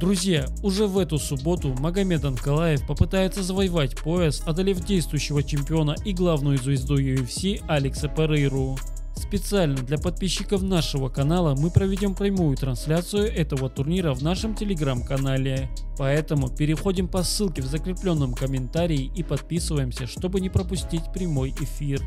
Друзья, уже в эту субботу Магомед Анкалаев попытается завоевать пояс, одолев действующего чемпиона и главную звезду UFC Алекса Перейру. Специально для подписчиков нашего канала мы проведем прямую трансляцию этого турнира в нашем телеграм-канале. Поэтому переходим по ссылке в закрепленном комментарии и подписываемся, чтобы не пропустить прямой эфир.